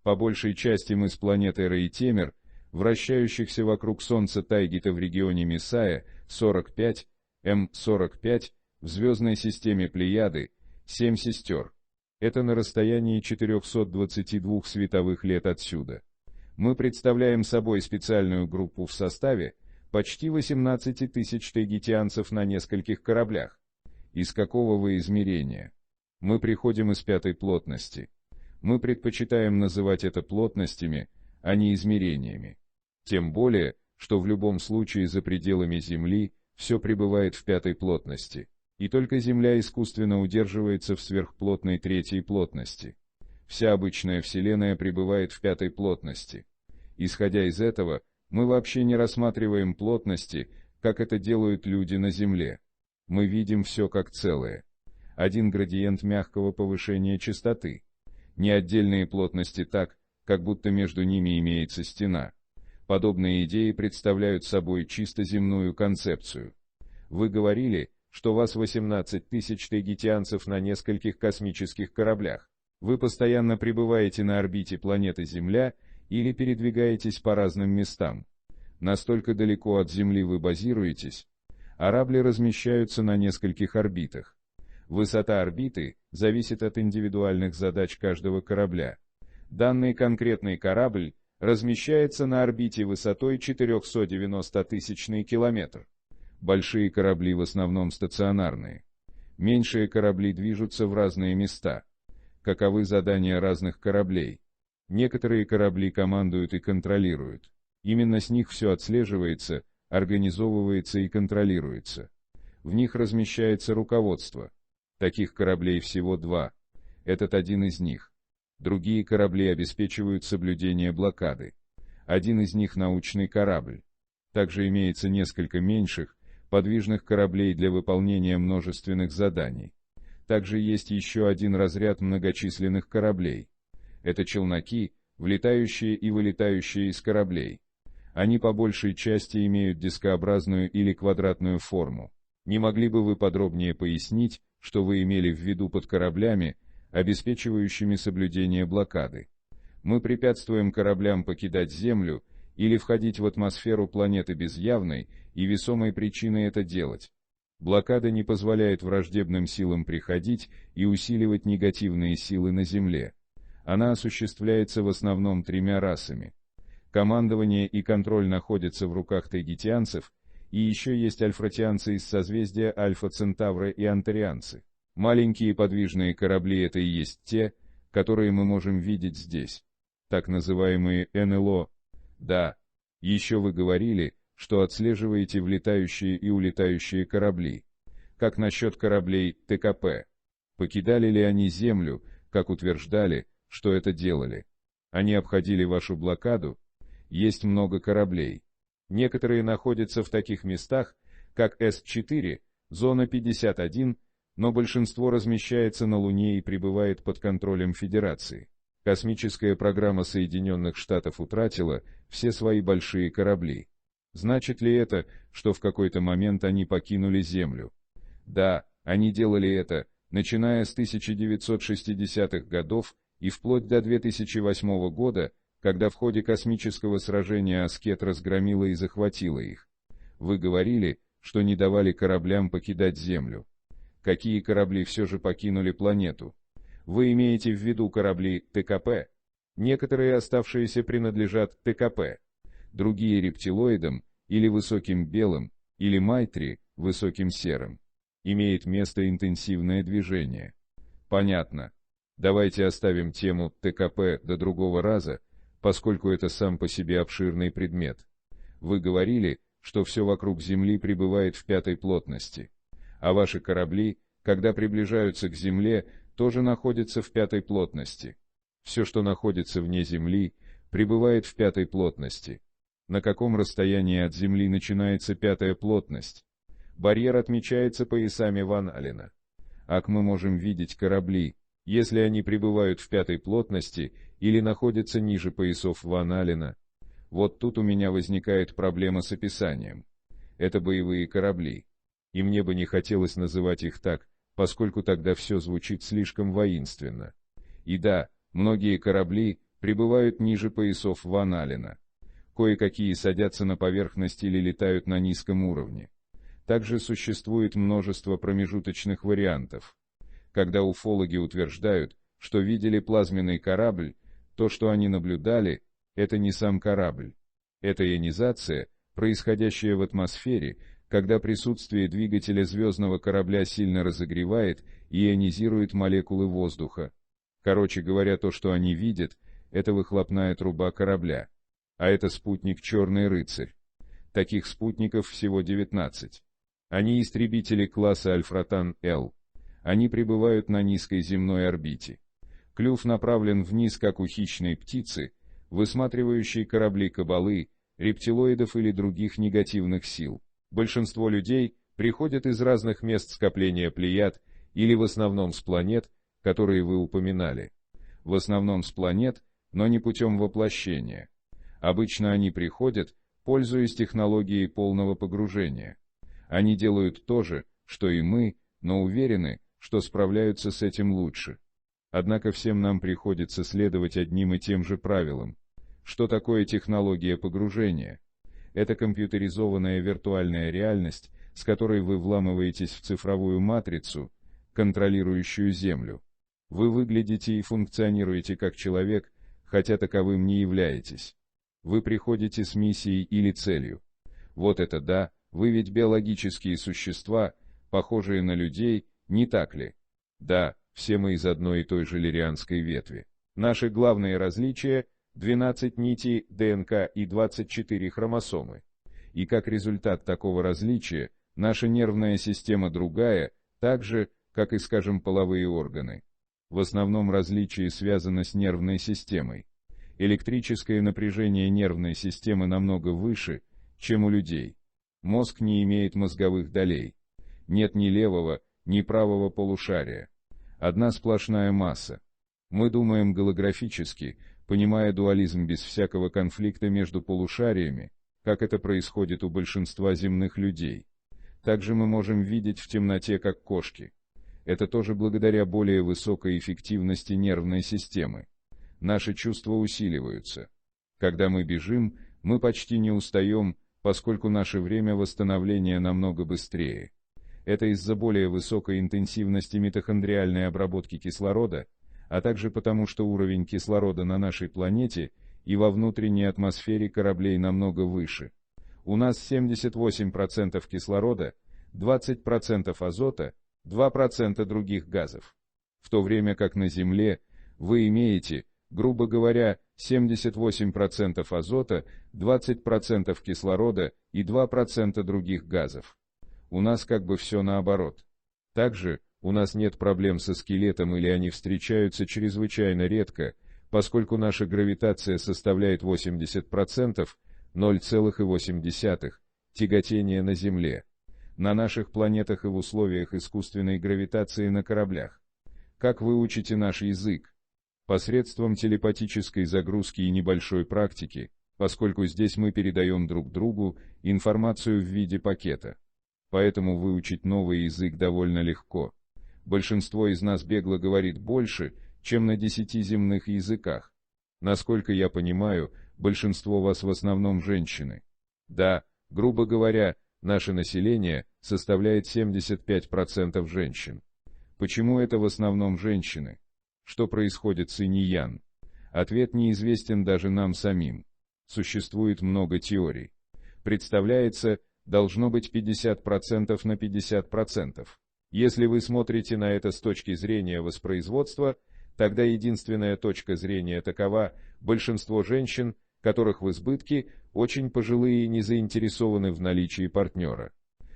По большей части мы с планеты Рейтемер, вращающихся вокруг Солнца Тайгита в регионе Мессая, 45, М45, в звездной системе Плеяды, 7 сестер. Это на расстоянии 422 световых лет отсюда. Мы представляем собой специальную группу в составе почти 18 тысяч тайгитянцев на нескольких кораблях. Из какого вы измерения? Мы приходим из пятой плотности. Мы предпочитаем называть это плотностями, а не измерениями. Тем более, что в любом случае за пределами Земли все пребывает в пятой плотности, и только Земля искусственно удерживается в сверхплотной третьей плотности. Вся обычная Вселенная пребывает в пятой плотности. Исходя из этого, мы вообще не рассматриваем плотности, как это делают люди на Земле. Мы видим все как целое. Один градиент мягкого повышения частоты. Не отдельные плотности так, как будто между ними имеется стена. Подобные идеи представляют собой чисто земную концепцию. Вы говорили, что вас 18 тысяч тайгитянцев на нескольких космических кораблях. Вы постоянно пребываете на орбите планеты Земля или передвигаетесь по разным местам. Настолько далеко от Земли вы базируетесь. Корабли размещаются на нескольких орбитах. Высота орбиты зависит от индивидуальных задач каждого корабля. Данный конкретный корабль размещается на орбите высотой 490-тысячный километр. Большие корабли в основном стационарные. Меньшие корабли движутся в разные места. Каковы задания разных кораблей? Некоторые корабли командуют и контролируют. Именно с них все отслеживается, организовывается и контролируется. В них размещается руководство. Таких кораблей всего 2. Этот один из них. Другие корабли обеспечивают соблюдение блокады. Один из них научный корабль. Также имеется несколько меньших, подвижных кораблей для выполнения множественных заданий. Также есть еще один разряд многочисленных кораблей. Это челноки, влетающие и вылетающие из кораблей. Они по большей части имеют дискообразную или квадратную форму. Не могли бы вы подробнее пояснить, что вы имели в виду под кораблями, обеспечивающими соблюдение блокады? Мы препятствуем кораблям покидать Землю или входить в атмосферу планеты без явной и весомой причины это делать. Блокада не позволяет враждебным силам приходить и усиливать негативные силы на Земле. Она осуществляется в основном 3 расами. Командование и контроль находятся в руках тайгитянцев, и еще есть альфратианцы из созвездия Альфа Центавра и антарианцы. Маленькие подвижные корабли — это и есть те, которые мы можем видеть здесь. Так называемые НЛО. Да, еще вы говорили, что отслеживаете влетающие и улетающие корабли. Как насчет кораблей ТКП? Покидали ли они Землю, как утверждали, что это делали? Они обходили вашу блокаду? Есть много кораблей. Некоторые находятся в таких местах, как С-4, зона 51, но большинство размещается на Луне и пребывает под контролем Федерации. Космическая программа Соединенных Штатов утратила все свои большие корабли. Значит ли это, что в какой-то момент они покинули Землю? Да, они делали это, начиная с 1960-х годов и вплоть до 2008 года, когда в ходе космического сражения Аскет разгромила и захватила их. Вы говорили, что не давали кораблям покидать Землю. Какие корабли все же покинули планету? Вы имеете в виду корабли ТКП? Некоторые оставшиеся принадлежат ТКП, другие рептилоидам, или высоким белым, или майтри, высоким серым. Имеет место интенсивное движение. Понятно. Давайте оставим тему ТКП до другого раза, поскольку это сам по себе обширный предмет. Вы говорили, что все вокруг Земли пребывает в пятой плотности, а ваши корабли, когда приближаются к Земле, тоже находятся в пятой плотности. Все, что находится вне Земли, пребывает в пятой плотности. На каком расстоянии от Земли начинается пятая плотность? Барьер отмечается поясами Ван Аллена. Как мы можем видеть корабли, если они пребывают в пятой плотности или находятся ниже поясов Ван Аллена? Вот тут у меня возникает проблема с описанием. Это боевые корабли. И мне бы не хотелось называть их так, поскольку тогда все звучит слишком воинственно. И да, многие корабли, прибывают ниже поясов Ван Аллена. Кое-какие садятся на поверхность или летают на низком уровне. Также существует множество промежуточных вариантов. Когда уфологи утверждают, что видели плазменный корабль, то, что они наблюдали, это не сам корабль. Это ионизация, происходящая в атмосфере, когда присутствие двигателя звездного корабля сильно разогревает и ионизирует молекулы воздуха. Короче говоря, то, что они видят, это выхлопная труба корабля. А это спутник «Черный рыцарь». Таких спутников всего 19. Они истребители класса Альфратан-Л. Они пребывают на низкой земной орбите. Клюв направлен вниз, как у хищной птицы, высматривающей корабли кабалы, рептилоидов или других негативных сил. Большинство людей приходят из разных мест скопления Плеяд или в основном с планет, которые вы упоминали. В основном с планет, но не путем воплощения. Обычно они приходят, пользуясь технологией полного погружения. Они делают то же, что и мы, но уверены, что справляются с этим лучше. Однако всем нам приходится следовать одним и тем же правилам. Что такое технология погружения? Это компьютеризованная виртуальная реальность, с которой вы вламываетесь в цифровую матрицу, контролирующую Землю. Вы выглядите и функционируете как человек, хотя таковым не являетесь. Вы приходите с миссией или целью. Вот это да, вы ведь биологические существа, похожие на людей, не так ли? Да, все мы из одной и той же лирианской ветви. Наши главные различия – 12 нитей ДНК и 24 хромосомы. И как результат такого различия, наша нервная система другая, так же, как и, скажем, половые органы. В основном различие связано с нервной системой. Электрическое напряжение нервной системы намного выше, чем у людей. Мозг не имеет мозговых долей. Нет ни левого, ни правого полушария. Одна сплошная масса. Мы думаем голографически, понимая дуализм без всякого конфликта между полушариями, как это происходит у большинства земных людей. Также мы можем видеть в темноте, как кошки. Это тоже благодаря более высокой эффективности нервной системы. Наши чувства усиливаются. Когда мы бежим, мы почти не устаем, поскольку наше время восстановления намного быстрее. Это из-за более высокой интенсивности митохондриальной обработки кислорода, а также потому, что уровень кислорода на нашей планете и во внутренней атмосфере кораблей намного выше. У нас 78% кислорода, 20% азота, 2% других газов. В то время как на Земле вы имеете, грубо говоря, 78% азота, 20% кислорода и 2% других газов. У нас как бы все наоборот. Также у нас нет проблем со скелетом или они встречаются чрезвычайно редко, поскольку наша гравитация составляет 80%, 0,8, тяготения на Земле, на наших планетах и в условиях искусственной гравитации на кораблях. Как вы учите наш язык? Посредством телепатической загрузки и небольшой практики, поскольку здесь мы передаем друг другу информацию в виде пакета. Поэтому выучить новый язык довольно легко. Большинство из нас бегло говорит больше, чем на 10 земных языках. Насколько я понимаю, большинство вас в основном женщины. Да, грубо говоря, наше население составляет 75% женщин. Почему это в основном женщины? Что происходит с инь-ян? Ответ неизвестен даже нам самим. Существует много теорий. Представляется, должно быть 50% на 50%. Если вы смотрите на это с точки зрения воспроизводства, тогда единственная точка зрения такова: большинство женщин, которых в избытке, очень пожилые и не заинтересованы в наличии партнера.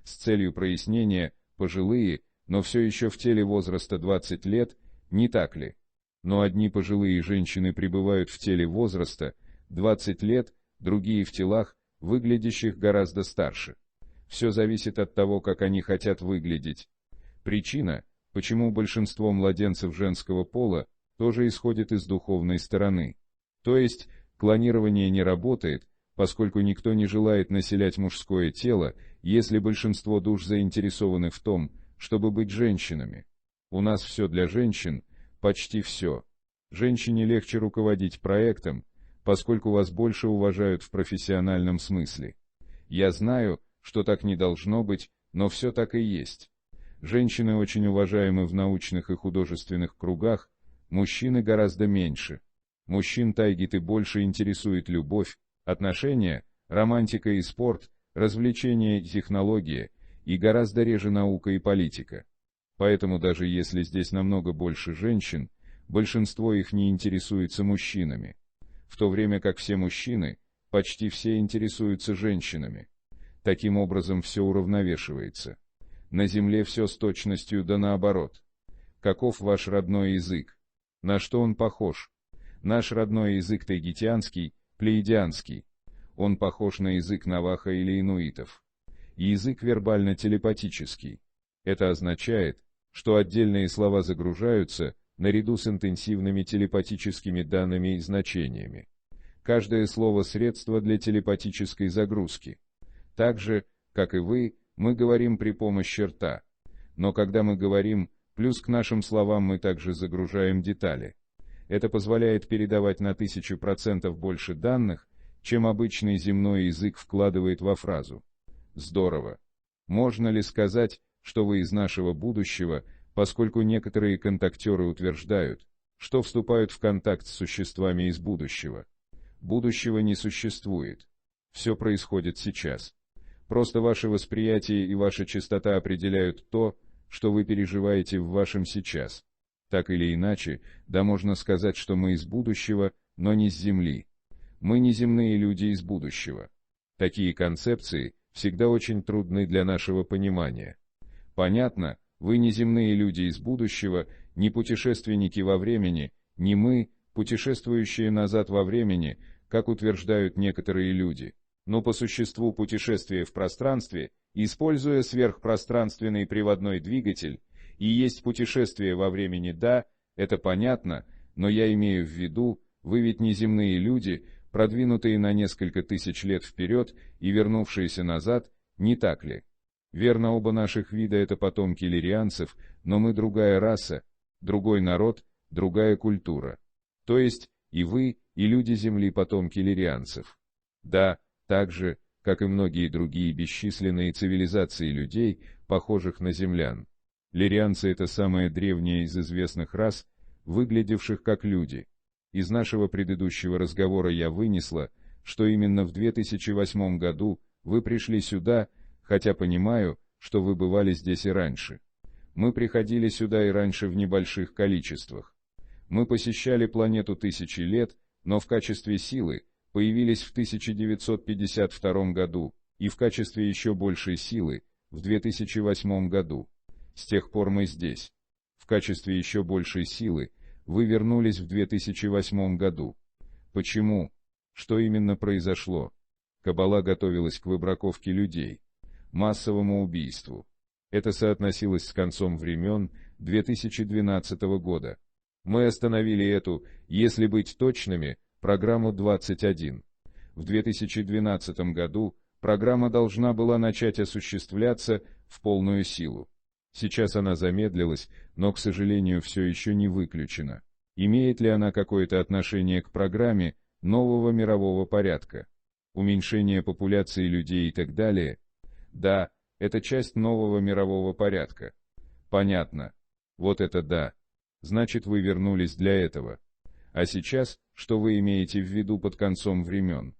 С целью прояснения, пожилые, но все еще в теле возраста 20 лет, не так ли? Но одни пожилые женщины пребывают в теле возраста 20 лет, другие в телах, выглядящих гораздо старше. Все зависит от того, как они хотят выглядеть. Причина, почему большинство младенцев женского пола, тоже исходит из духовной стороны. То есть, клонирование не работает, поскольку никто не желает населять мужское тело, если большинство душ заинтересованы в том, чтобы быть женщинами. У нас все для женщин, почти все. Женщине легче руководить проектом, поскольку вас больше уважают в профессиональном смысле. Я знаю, что так не должно быть, но все так и есть. Женщины очень уважаемы в научных и художественных кругах, мужчины гораздо меньше. Мужчин тайгиты больше интересует любовь, отношения, романтика и спорт, развлечения и технологии, и гораздо реже наука и политика. Поэтому даже если здесь намного больше женщин, большинство их не интересуется мужчинами. В то время как все мужчины, почти все интересуются женщинами. Таким образом все уравновешивается. На Земле все с точностью да наоборот. Каков ваш родной язык? На что он похож? Наш родной язык тайгитянский, плеядианский. Он похож на язык наваха или инуитов. Язык вербально-телепатический. Это означает, что отдельные слова загружаются наряду с интенсивными телепатическими данными и значениями. Каждое слово – средство для телепатической загрузки. Так же, как и вы, мы говорим при помощи рта. Но когда мы говорим, плюс к нашим словам мы также загружаем детали. Это позволяет передавать на 1000% больше данных, чем обычный земной язык вкладывает во фразу. Здорово. Можно ли сказать, что вы из нашего будущего, поскольку некоторые контактеры утверждают, что вступают в контакт с существами из будущего? Будущего не существует. Все происходит сейчас. Просто ваше восприятие и ваша частота определяют то, что вы переживаете в вашем сейчас. Так или иначе, да можно сказать, что мы из будущего, но не с Земли. Мы не земные люди из будущего. Такие концепции всегда очень трудны для нашего понимания. Понятно, вы не земные люди из будущего, не путешественники во времени, не мы, путешествующие назад во времени, как утверждают некоторые люди. Но по существу путешествие в пространстве, используя сверхпространственный приводной двигатель, и есть путешествие во времени, да, это понятно, но я имею в виду, вы ведь не земные люди, продвинутые на несколько тысяч лет вперед и вернувшиеся назад, не так ли? Верно, оба наших вида — это потомки лирианцев, но мы другая раса, другой народ, другая культура. То есть и вы, и люди Земли потомки лирианцев. Да, так же, как и многие другие бесчисленные цивилизации людей, похожих на землян. Лирианцы — это самая древняя из известных рас, выглядевших как люди. Из нашего предыдущего разговора я вынесла, что именно в 2008 году вы пришли сюда, хотя понимаю, что вы бывали здесь и раньше. Мы приходили сюда и раньше в небольших количествах. Мы посещали планету тысячи лет, но в качестве силы появились в 1952 году и в качестве еще большей силы в 2008 году. С тех пор мы здесь. В качестве еще большей силы вы вернулись в 2008 году. Почему? Что именно произошло? Каббала готовилась к выбраковке людей, массовому убийству. Это соотносилось с концом времен 2012 года. Мы остановили эту, если быть точными, программу 21. В 2012 году программа должна была начать осуществляться в полную силу. Сейчас она замедлилась, но, к сожалению, все еще не выключена. Имеет ли она какое-то отношение к программе нового мирового порядка? Уменьшение популяции людей и так далее? Да, это часть нового мирового порядка. Понятно. Вот это да. Значит, вы вернулись для этого. А сейчас, что вы имеете в виду под концом времен?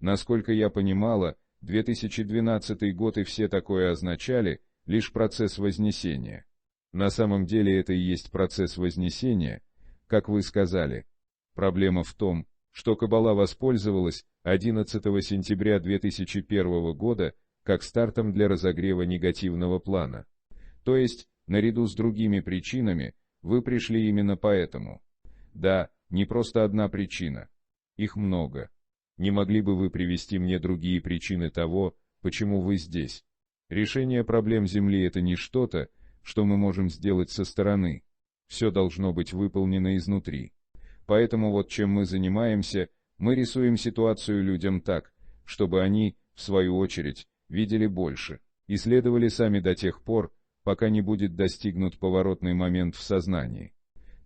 Насколько я понимала, 2012 год и все такое означали лишь процесс вознесения. На самом деле это и есть процесс вознесения, как вы сказали. Проблема в том, что Каббала воспользовалась 11 сентября 2001 года как стартом для разогрева негативного плана. То есть, наряду с другими причинами, вы пришли именно поэтому. Да, не просто одна причина. Их много. Не могли бы вы привести мне другие причины того, почему вы здесь? Решение проблем Земли — это не что-то, что мы можем сделать со стороны. Все должно быть выполнено изнутри. Поэтому вот чем мы занимаемся, мы рисуем ситуацию людям так, чтобы они, в свою очередь, видели больше, и следовали сами до тех пор, пока не будет достигнут поворотный момент в сознании.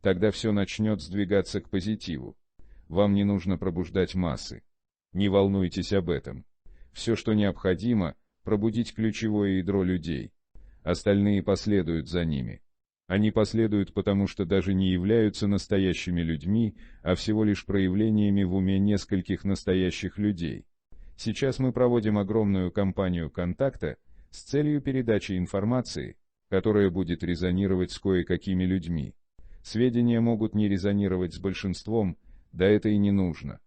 тогда все начнет сдвигаться к позитиву. Вам не нужно пробуждать массы. Не волнуйтесь об этом. Все, что необходимо, пробудить ключевое ядро людей. Остальные последуют за ними. Они последуют, потому что даже не являются настоящими людьми, а всего лишь проявлениями в уме нескольких настоящих людей. Сейчас мы проводим огромную кампанию контакта с целью передачи информации, которая будет резонировать с кое-какими людьми. Сведения могут не резонировать с большинством, да это и не нужно.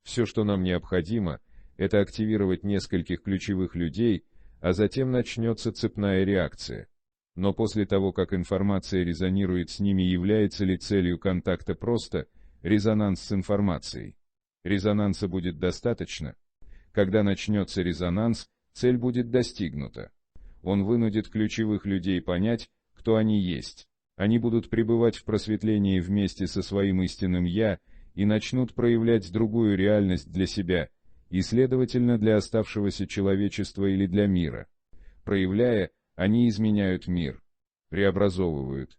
Все, что нам необходимо, это активировать нескольких ключевых людей, а затем начнется цепная реакция. Но после того, как информация резонирует с ними, является ли целью контакта просто резонанс с информацией? Резонанса будет достаточно. Когда начнется резонанс, цель будет достигнута. Он вынудит ключевых людей понять, кто они есть. Они будут пребывать в просветлении вместе со своим истинным «Я» и начнут проявлять другую реальность для себя, и, следовательно, для оставшегося человечества или для мира. Проявляя, они изменяют мир, преобразовывают.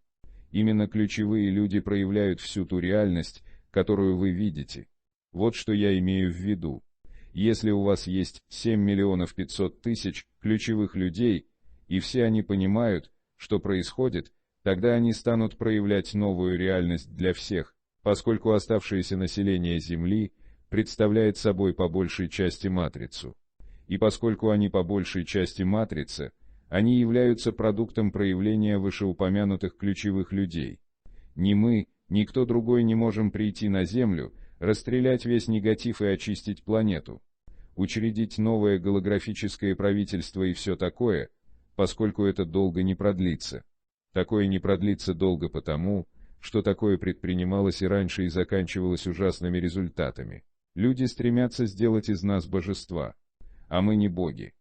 Именно ключевые люди проявляют всю ту реальность, которую вы видите. Вот что я имею в виду. Если у вас есть 7 миллионов 500 тысяч ключевых людей, и все они понимают, что происходит, тогда они станут проявлять новую реальность для всех, поскольку оставшееся население Земли представляет собой по большей части матрицу. И поскольку они по большей части матрица, они являются продуктом проявления вышеупомянутых ключевых людей. Ни мы, ни кто другой не можем прийти на Землю, расстрелять весь негатив и очистить планету, учредить новое голографическое правительство и все такое, поскольку это долго не продлится. Такое не продлится долго потому, что такое предпринималось и раньше и заканчивалось ужасными результатами. Люди стремятся сделать из нас божества, а мы не боги.